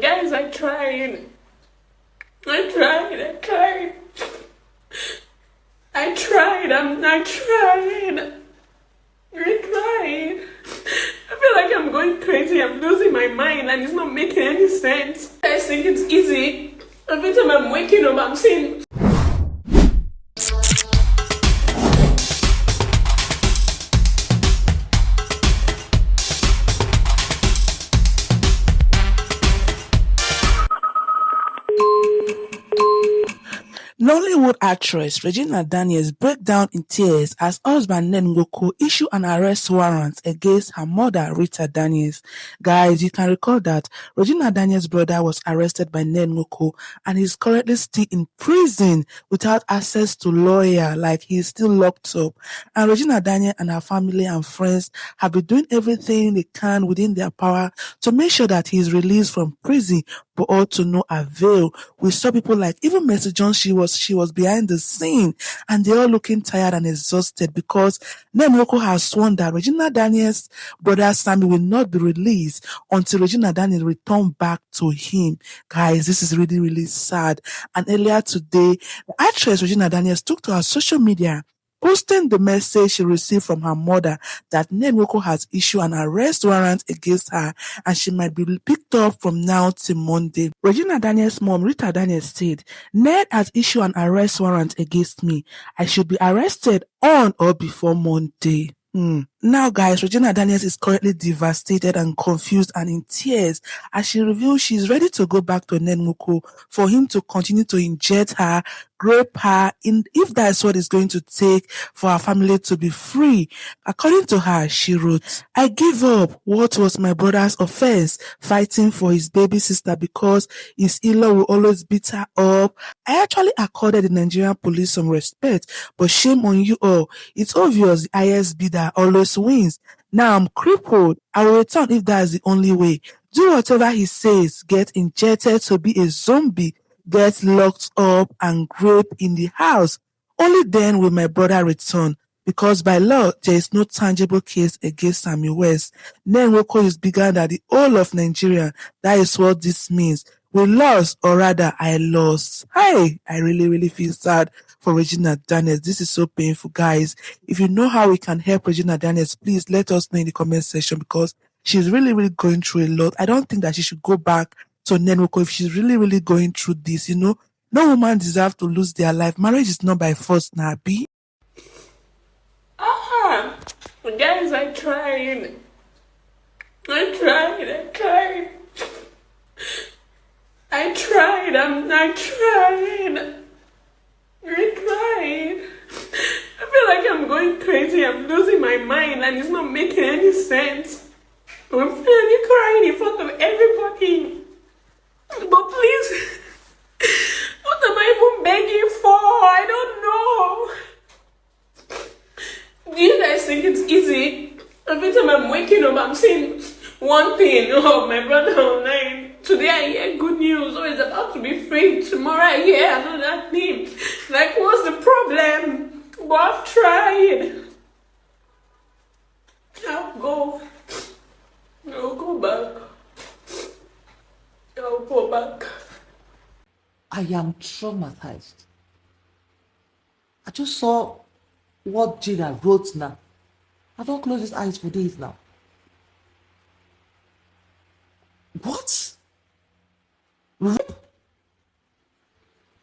Guys, I tried. I tried. I tried. I tried. I tried. I tried. I feel like I'm going crazy. I'm losing my mind and it's not making any sense. I think it's easy. Every time I'm waking up, I'm seeing. Nollywood actress Regina Daniels broke down in tears as husband Ned Nwoko issued an arrest warrant against her mother Rita Daniels. Guys, you can recall that Regina Daniels' brother was arrested by Ned Nwoko and is currently still in prison without access to lawyer, like he's still locked up. And Regina Daniels and her family and friends have been doing everything they can within their power to make sure that he is released from prison, but all to no avail. We saw people like even Mercy Jones, she was behind the scene, and they're all looking tired and exhausted because Ned Nwoko has sworn that Regina Daniels' brother Sammy will not be released until Regina Daniels return back to him. Guys, this is really, really sad. And earlier today, the actress Regina Daniels took to her social media, posting the message she received from her mother that Ned Nwoko has issued an arrest warrant against her and she might be picked up from now till Monday. Regina Daniels' mom, Rita Daniels, said, "Ned has issued an arrest warrant against me. I should be arrested on or before Monday." Now, guys, Regina Daniels is currently devastated and confused and in tears as she reveals she's ready to go back to Ned Nwoko for him to continue to inject her, grape her, if that's what it's going to take for our family to be free. According to her, she wrote, "I give up what was my brother's offense, fighting for his baby sister because his in-law will always beat her up. I actually accorded the Nigerian police some respect, but shame on you all. It's obvious the highest bidder always wins. Now I'm crippled. I will return if that's the only way. Do whatever he says. Get injected to be a zombie. Get locked up and grape in the house. Only then will my brother return. Because by law, there is no tangible case against Sammy West. Ned Nwoko is bigger than the whole of Nigeria. That is what this means. We lost, or rather, I lost." Hey, I really, really feel sad for Regina Daniels. This is so painful, guys. If you know how we can help Regina Daniels, please let us know in the comment section because she's really, really going through a lot. I don't think that she should go back to Ned Nwoko if she's really, really going through this. No woman deserves to lose their life. Marriage is not by force, Nabi. Guys, I tried. I tried. I tried. I tried. I tried. I tried. I feel like I'm going crazy. I'm losing my mind and it's not making any sense. I'm finally crying in front of everybody. But please, what am I even begging for? I don't know. Do you guys think it's easy? Every time I'm waking up, I'm seeing one thing. Oh, my brother online. Today I hear good news. Oh, he's about to be free. Tomorrow I hear another thing. Like, what's the problem? But I've tried. I'll go back. I'll go back. I am traumatized. I just saw what Jada wrote now. I don't close his eyes for days now. What? Rape?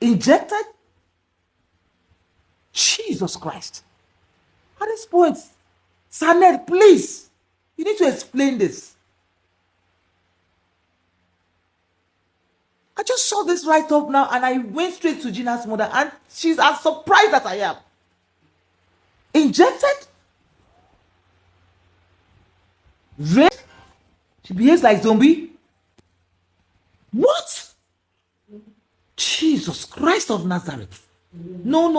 Injected? Jesus Christ. At this point, Ned, please, you need to explain this. I just saw this right up now and I went straight to Gina's mother and she's as surprised as I am. Injected? Rape? She behaves like zombie? What? Jesus Christ of Nazareth. No.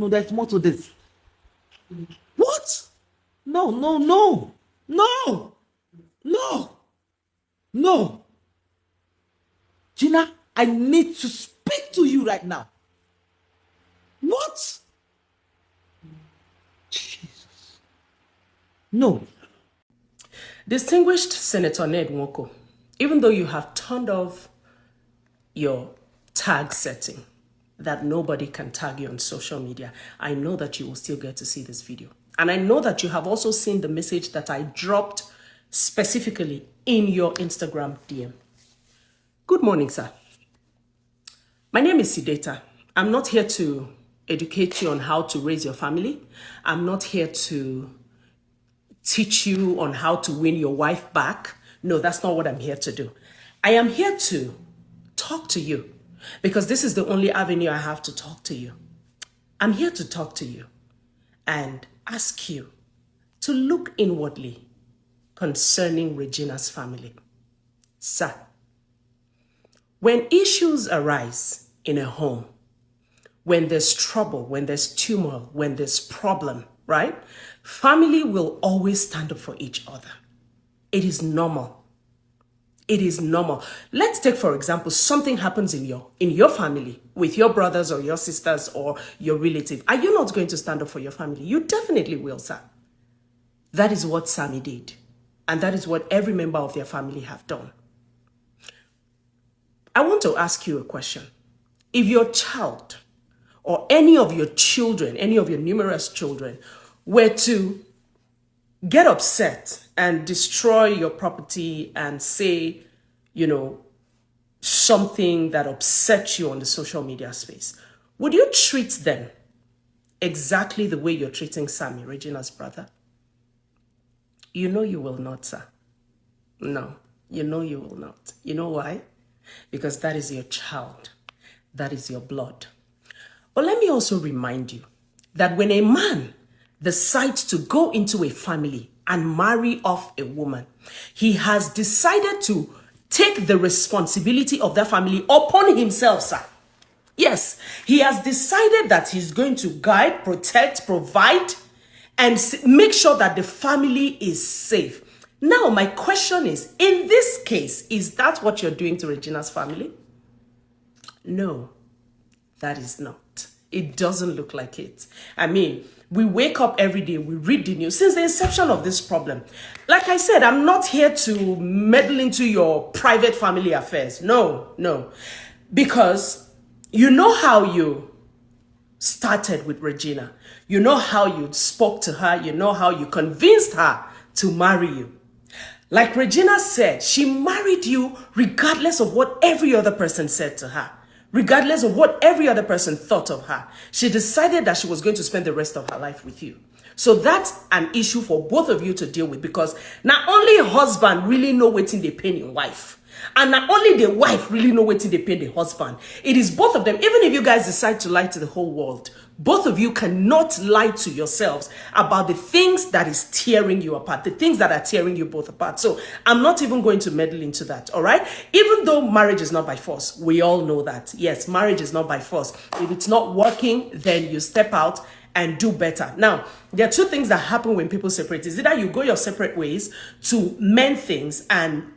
There's more to this. What? No. Gina, I need to speak to you right now. What? Jesus. No. Distinguished Senator Ned Nwoko, even though you have turned off your tag setting that nobody can tag you on social media, I know that you will still get to see this video. And I know that you have also seen the message that I dropped specifically in your Instagram DM. Good morning, sir. My name is Sideta. I'm not here to educate you on how to raise your family. I'm not here to teach you on how to win your wife back. No, that's not what I'm here to do. I am here to talk to you because this is the only avenue I have to talk to you. I'm here to talk to you and ask you to look inwardly concerning Regina's family. Sir, when issues arise in a home, when there's trouble, when there's turmoil, when there's problem, right? Family will always stand up for each other. It is normal. It is normal. Let's take, for example, something happens in your family with your brothers or your sisters or your relative. Are you not going to stand up for your family? You definitely will, sir. That is what Sammy did. And that is what every member of their family have done. I want to ask you a question. If your child or any of your children, any of your numerous children were to get upset and destroy your property and say, something that upsets you on the social media space, would you treat them exactly the way you're treating Sammy, Regina's brother? You know you will not, sir. No, you know you will not. You know why? Because that is your child. That is your blood. But let me also remind you that when a man decides to go into a family and marry off a woman, he has decided to take the responsibility of that family upon himself, sir. Yes, he has decided that he's going to guide, protect, provide, and make sure that the family is safe. Now, my question is, in this case, is that what you're doing to Regina's family? No, that is not. It doesn't look like it. I mean, we wake up every day, we read the news since the inception of this problem. Like I said, I'm not here to meddle into your private family affairs. No. Because you know how you started with Regina. You know how you spoke to her. You know how you convinced her to marry you. Like Regina said, she married you regardless of what every other person said to her. Regardless of what every other person thought of her. She decided that she was going to spend the rest of her life with you. So that's an issue for both of you to deal with, because not only husband really know wetin dey pain in wife, and not only the wife really know wetin dey pain the husband. It is both of them. Even if you guys decide to lie to the whole world, both of you cannot lie to yourselves about the things that is tearing you apart, the things that are tearing you both apart. So I'm not even going to meddle into that, all right? Even though marriage is not by force, we all know that. Yes, marriage is not by force. If it's not working, then you step out and do better. Now, there are two things that happen when people separate. Is either you go your separate ways to mend things and,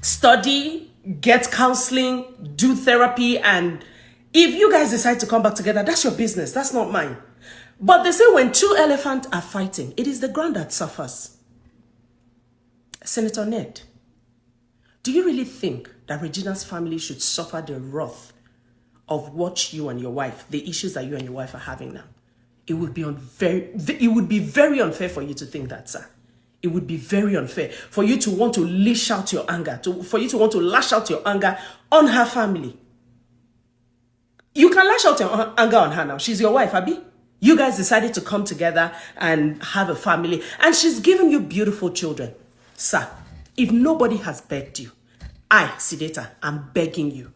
study, get counseling, do therapy, and if you guys decide to come back together, that's your business. That's not mine. But they say when two elephants are fighting, it is the ground that suffers. Senator Ned, do you really think that Regina's family should suffer the wrath of what you and your wife, the issues that you and your wife are having now? It would be very unfair for you to think that, sir. It would be very unfair for you to want to lash out your anger, for you to want to lash out your anger on her family. You can lash out your anger on her now. She's your wife, Abby. You guys decided to come together and have a family, and she's given you beautiful children. Sir, if nobody has begged you, I, Sideta, am begging you.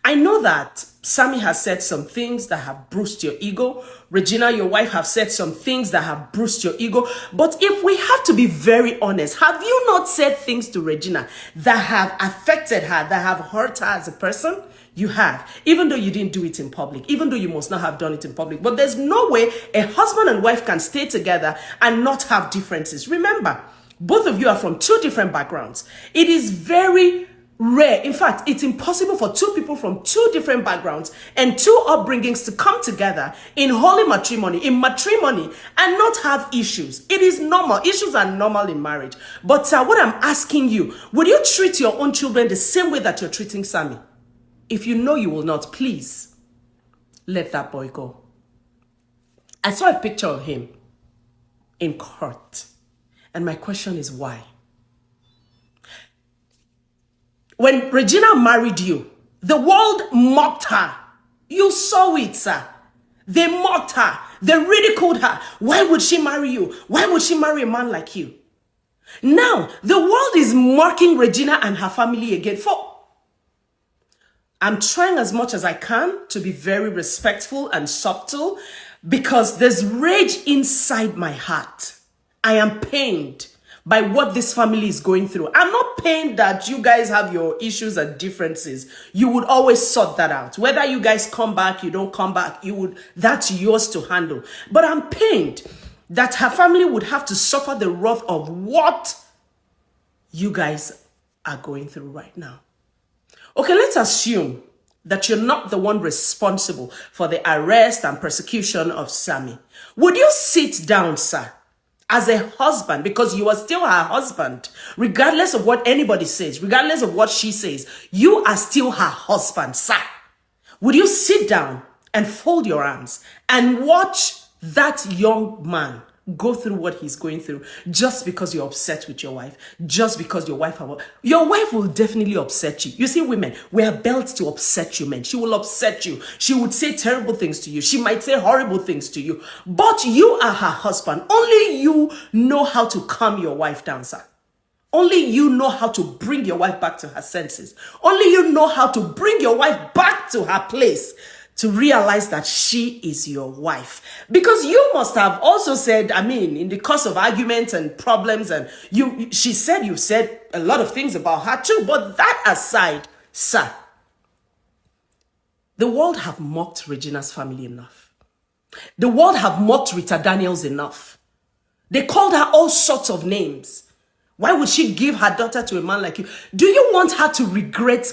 I know that Sammy has said some things that have bruised your ego. Regina, your wife, have said some things that have bruised your ego. But if we have to be very honest, have you not said things to Regina that have affected her, that have hurt her as a person? You have, even though you didn't do it in public, even though you must not have done it in public. But there's no way a husband and wife can stay together and not have differences. Remember, both of you are from two different backgrounds. It is very rare. In fact, it's impossible for two people from two different backgrounds and two upbringings to come together in holy matrimony, and not have issues. It is normal. Issues are normal in marriage. But what I'm asking you, would you treat your own children the same way that you're treating Sammy? If you know you will not, please let that boy go. I saw a picture of him in court. And my question is why? When Regina married you, the world mocked her. You saw it, sir. They mocked her. They ridiculed her. Why would she marry you? Why would she marry a man like you? Now, the world is mocking Regina and her family again. I'm trying as much as I can to be very respectful and subtle because there's rage inside my heart. I am pained by what this family is going through. I'm not pained that you guys have your issues and differences. You would always sort that out. Whether you guys come back, you don't come back, that's yours to handle. But I'm pained that her family would have to suffer the wrath of what you guys are going through right now. Okay, let's assume that you're not the one responsible for the arrest and persecution of Sammy. Would you sit down, sir, as a husband, because you are still her husband, regardless of what anybody says, regardless of what she says, you are still her husband, sir? Would you sit down and fold your arms and watch that young man go through what he's going through just because you're upset with your wife, just because your wife will definitely upset you. You see, women, we are built to upset you, men. She will upset you. She would say terrible things to you. She might say horrible things to you, but you are her husband. Only you know how to calm your wife down, sir. Only you know how to bring your wife back to her senses. Only you know how to bring your wife back to her place, to realize that she is your wife. Because you must have also said, in the course of arguments and problems, and she said you've said a lot of things about her too. But that aside, sir, the world have mocked Regina's family enough. The world have mocked Rita Daniels enough. They called her all sorts of names. Why would she give her daughter to a man like you? Do you want her to regret?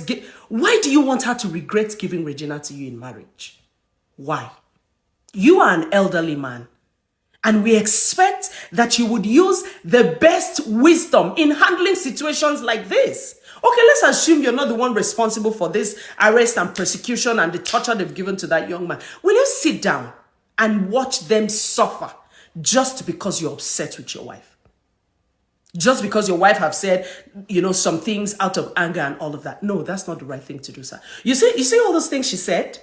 Why do you want her to regret giving Regina to you in marriage? Why? You are an elderly man, and we expect that you would use the best wisdom in handling situations like this. Okay, let's assume you're not the one responsible for this arrest and persecution and the torture they've given to that young man. Will you sit down and watch them suffer just because you're upset with your wife? Just because your wife have said, some things out of anger and all of that. No, that's not the right thing to do, sir. You see all those things she said?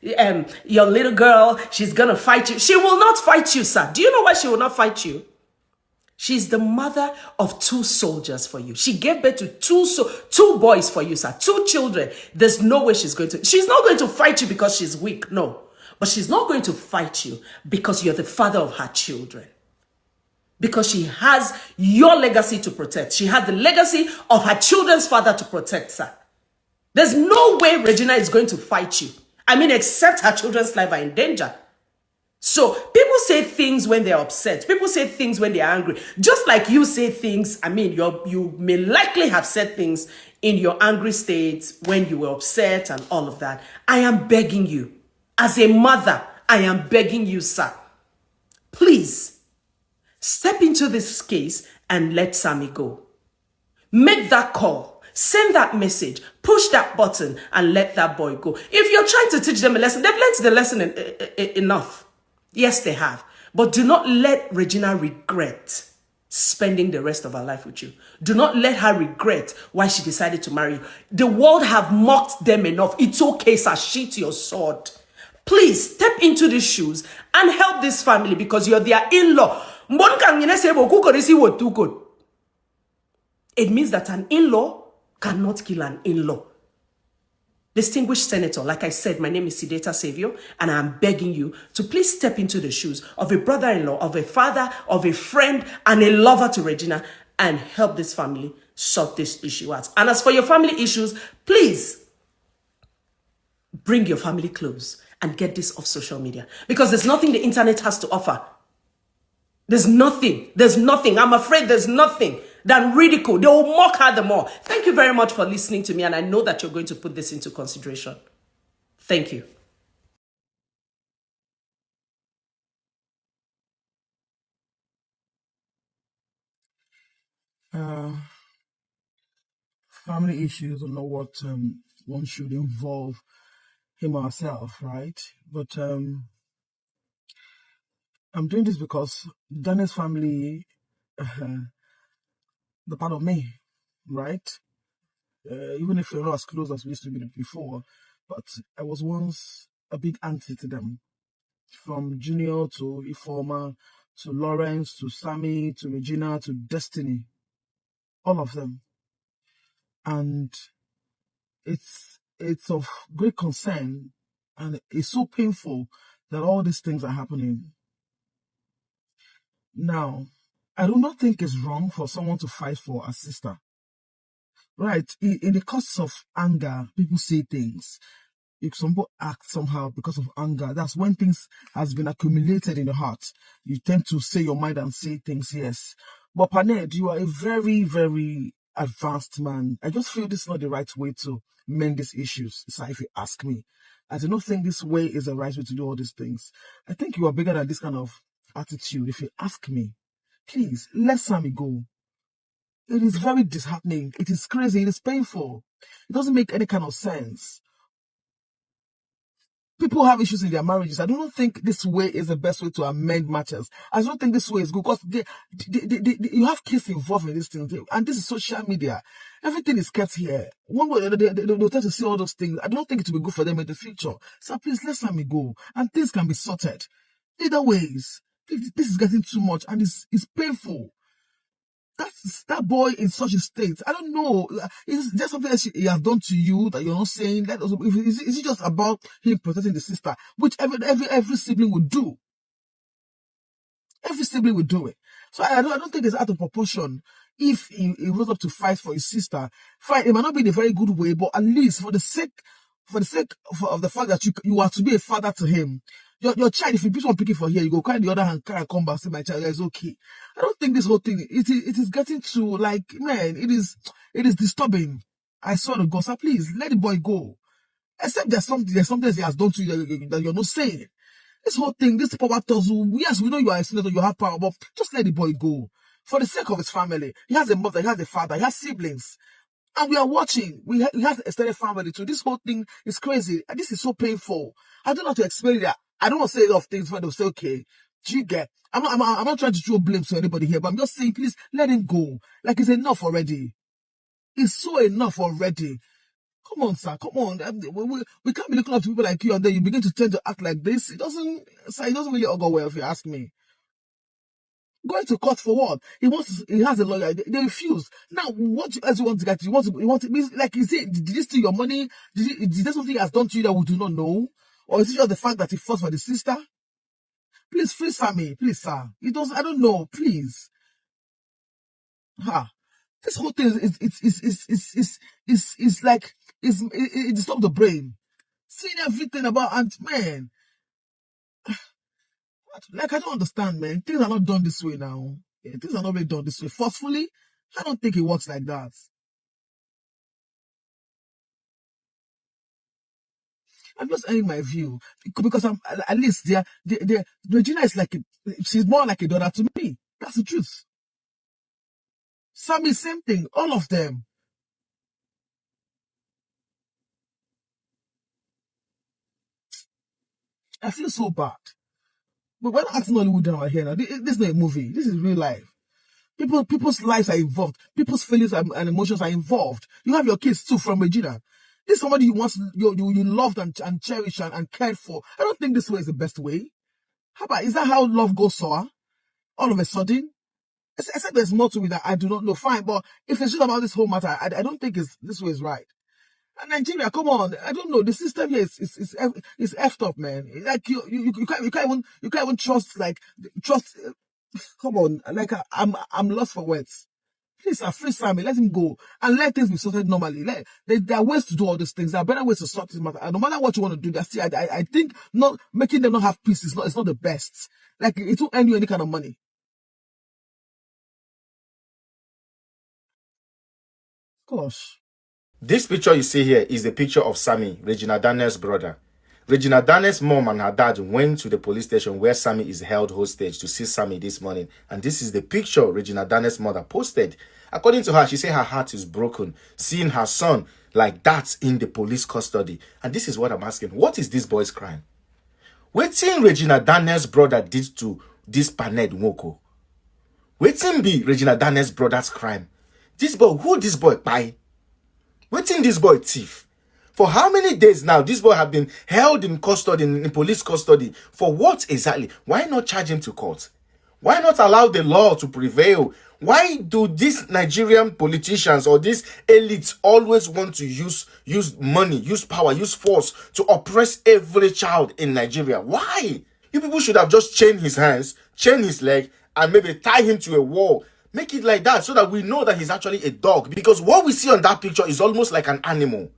Your little girl, she's going to fight you. She will not fight you, sir. Do you know why she will not fight you? She's the mother of 2 soldiers for you. She gave birth to 2 boys for you, sir. 2 children. There's no way she's not going to fight you because she's weak. No. But she's not going to fight you because you're the father of her children. Because she has your legacy to protect. She has the legacy of her children's father to protect, sir. There's no way Regina is going to fight you. Except her children's life are in danger. So people say things when they're upset. People say things when they're angry. Just like you say things, you may likely have said things in your angry state when you were upset and all of that. I am begging you, as a mother, I am begging you, sir. Please, step into this case and let Sammy go. Make that call. Send that message. Push that button and let that boy go. If you're trying to teach them a lesson, they've learned the lesson enough. Yes, they have. But do not let Regina regret spending the rest of her life with you. Do not let her regret why she decided to marry you. The world have mocked them enough. It's okay, sir. Sheath your sword. Please step into these shoes and help this family because you're their in-law. It means that an in-law cannot kill an in-law. Distinguished senator, like I said, my name is Sideta Savior, and I'm begging you to please step into the shoes of a brother-in-law, of a father, of a friend, and a lover to Regina, and help this family sort this issue out. And as for your family issues, please bring your family close and get this off social media, because there's nothing the internet has to offer. There's nothing. I'm afraid there's nothing. than ridicule. They will mock her the more. Thank you very much for listening to me, and I know that you're going to put this into consideration. Thank you. Family issues are not what one should involve him or herself, right? But I'm doing this because Daniel's family, the part of me, right? Even if you're not as close as we used to be before, but I was once a big auntie to them, from Junior to Ifoma to Lawrence to Sammy to Regina to Destiny, all of them, and it's of great concern, and it's so painful that all these things are happening. Now, I do not think it's wrong for someone to fight for a sister. Right, in the course of anger, people say things. If some people act somehow because of anger, that's when things has been accumulated in the heart. You tend to say your mind and say things, yes. But Paned, you are a very, very advanced man. I just feel this is not the right way to mend these issues, so if you ask me. I do not think this way is the right way to do all these things. I think you are bigger than this kind of attitude. If you ask me, please, let Sammy go. It is very disheartening. It is crazy. It is painful. It doesn't make any kind of sense. People have issues in their marriages. I do not think this way is the best way to amend matters. I don't think this way is good because you have kids involved in these things. And this is social media. Everything is kept here. One way they'll try to see all those things. I don't think it will be good for them in the future. So please, let Sammy go. And things can be sorted. Either ways, this is getting too much and it's painful. That boy in such a state. I don't know. Is there something else he has done to you that you're not saying? Is it just about him protecting the sister, which every sibling would do? Every sibling would do it. So I don't think it's out of proportion. If he rose up to fight for his sister, fine. It might not be in a very good way, but at least for the sake of the fact that you are to be a father to him. Your child, if you pick one picking for here, you go carry the other hand, carry and come back, say my child, it's okay. I don't think this whole thing, it is getting to, like, man, it is disturbing. I swear to God, so please, let the boy go. Except there's something he has done to you that you're not saying. This whole thing, this power tussle, yes, we know you are a senator, you have power, but just let the boy go. For the sake of his family. He has a mother, he has a father, he has siblings. And we are watching. We have an extended family too. This whole thing is crazy. And this is so painful. I don't know how to explain that. I don't want to say a lot of things when they'll say, okay, do you get? I'm not trying to throw blame to anybody here, but I'm just saying, please let him go. Like, it's enough already. It's so enough already. Come on, sir. Come on. We can't be looking up to people like you and then you begin to tend to act like this. It doesn't really all go well if you ask me. Going to court for what? He has a lawyer. They refuse. Now, what else you want to get? You want to, like, is it, did he steal your money? Is there something he has done to you that we do not know? Or is it just the fact that he fought for the sister? Please, free Sammy. Please, sir. I don't know. Please. This whole thing is like, it disturbs the brain. Seeing everything about Aunt, man. Like, I don't understand, man. Things are not done this way now. Yeah, things are not really done this way. Forcefully, I don't think it works like that. I'm just saying my view because I'm at least Regina is like she's more like a daughter to me. That's the truth. Sammy, same thing. All of them. I feel so bad. But we're not acting Nollywood down here now. This is not a movie. This is real life. People's lives are involved. People's feelings and emotions are involved. You have your kids too from Regina. This is somebody you loved and cherished and cared for. I don't think this way is the best way. Is that how love goes sour? All of a sudden? Except there's more to it that I do not know. Fine, but if it's just about this whole matter, I don't think this way is right. And Nigeria, come on, I don't know. The system here is effed up, man. Like you can't even trust. Come on, like I'm lost for words. Please, free Sammy, let him go and let things be sorted normally. There are ways to do all these things. There are better ways to sort this matter. And no matter what you want to do, I think not making them not have peace is not the best. Like, it won't earn you any kind of money. course. This picture you see here is the picture of Sammy, Regina Daniels' brother. Regina Daniels' mom and her dad went to the police station where Sammy is held hostage to see Sammy this morning. And this is the picture Regina Daniels' mother posted. According to her, she said her heart is broken seeing her son like that in the police custody. And this is what I'm asking. What is this boy's crime? Wetin Regina Daniels' brother did to this Ned Nwoko? Wetin be Regina Daniels' brother's crime? This boy, who this boy buy? Wetin this boy thief? For how many days now this boy have been held in custody, in police custody? For what exactly? Why not charge him to court? Why not allow the law to prevail? Why do these Nigerian politicians or these elites always want to use money, use power, use force to oppress every child in Nigeria? Why? You people should have just chained his hands, chained his leg, and maybe tie him to a wall. Make it like that so that we know that he's actually a dog. Because what we see on that picture is almost like an animal.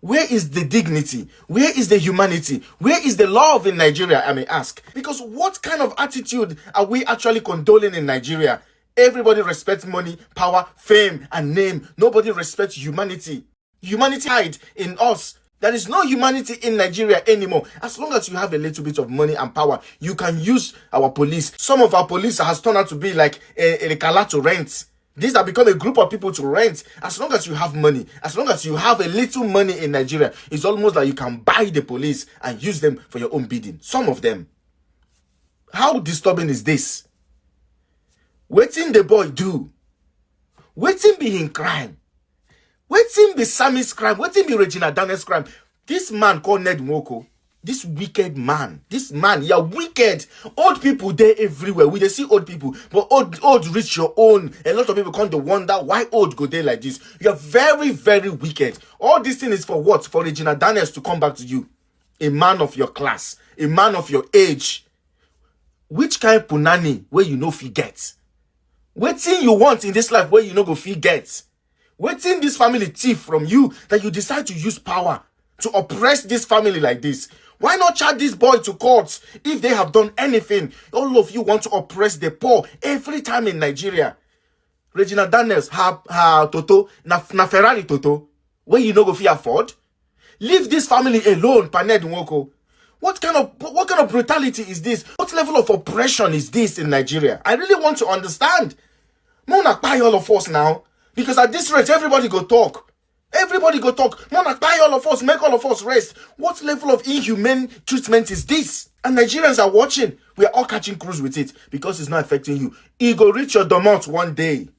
Where is the dignity? Where is the humanity? Where is the love in Nigeria, I may ask? Because what kind of attitude are we actually condoling in Nigeria? Everybody respects money, power, fame, and name. Nobody respects humanity. Humanity hide in us. There is no humanity in Nigeria anymore. As long as you have a little bit of money and power, you can use our police. Some of our police has turned out to be like a kala to rent. These have become a group of people to rent. As long as you have money, as long as you have a little money in Nigeria, it's almost like you can buy the police and use them for your own bidding. Some of them. How disturbing is this? Wetin the boy do? Wetin be him crime? Wetin be Sammy's crime? Wetin be Regina Daniels' crime? This man called Ned Nwoko, this wicked man, you're wicked. Old people there everywhere. We dey see old people, but old reach your own. A lot of people come to wonder why old go there like this. You're very, very wicked. All this thing is for what? For Regina Daniels to come back to you. A man of your class, a man of your age. Which kind of punani where you no fit get? Wetin you want in this life where you no go fit get? Wetin this family thief from you that you decide to use power to oppress this family like this? Why not charge this boy to court if they have done anything? All of you want to oppress the poor every time in Nigeria. Regina Daniels, her Toto, na Ferrari Toto, where you no go fit afford? Leave this family alone, Ned Nwoko. What kind of brutality is this? What level of oppression is this in Nigeria? I really want to understand. Mona buy all of us now. Because at this rate, everybody go talk. Everybody go talk. Mona buy all of us, make all of us rest. What level of inhumane treatment is this? And Nigerians are watching. We are all catching cruise with it because it's not affecting you. It go reach your domot one day.